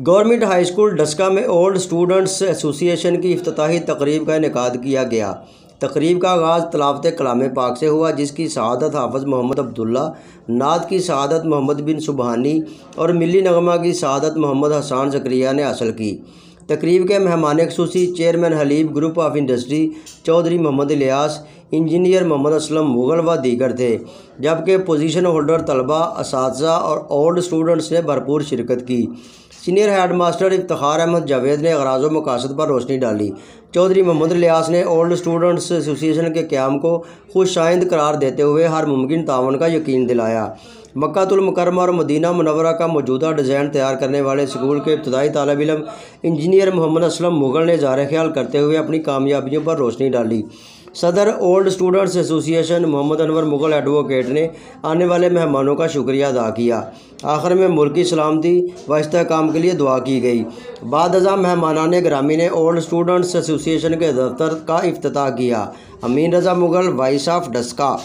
Government high school Daska میں old students ایسوسی ایشن کی افتتاحی تقریب کا انعقاد کیا گیا۔ تقریب کا آغاز تلاوت کلام پاک سے ہوا، جس کی سعادت حافظ محمد عبداللہ، نعت کی سعادت محمد بن سبحانی اور ملی نغمہ کی سعادت محمد حسان زکریا نے حاصل کی۔ تقریب کے مہمان خصوصی chairman Haleeb group of industry Chaudhry Muhammad Ilyas, engineer Muhammad Aslam Mughal و دیگر تھے، جبکہ پوزیشن ہولڈر طلباء، اساتذہ اور اولڈ اسٹوڈنٹس نے بھرپور شرکت کی۔ Senior headmaster Iftikhar Ahmed Javed نے اغراض و مقاصد پر روشنی ڈالی۔ چودھری محمد الیاس نے اولڈ اسٹوڈنٹس ایسوسی ایشن کے قیام کو خوش آئند قرار دیتے ہوئے ہر ممکن تعاون کا یقین دلایا۔ مکہ المکرمہ اور مدینہ منورہ کا موجودہ ڈیزائن تیار کرنے والے اسکول کے ابتدائی طالب علم انجینئر محمد اسلم مغل نے اظہار خیال کرتے ہوئے اپنی کامیابیوں پر روشنی ڈالی۔ صدر اولڈ اسٹوڈنٹس ایسوسی ایشن محمد انور مغل ایڈوکیٹ نے آنے والے مہمانوں کا شکریہ ادا کیا۔ آخر میں ملکی سلامتی و استحکام کے لیے دعا کی گئی۔ بعد ازاں مہمانان گرامی نے اولڈ اسٹوڈنٹس ایسوسی ایشن کے دفتر کا افتتاح کیا۔ امین رضا مغل، وائس آف ڈسکہ۔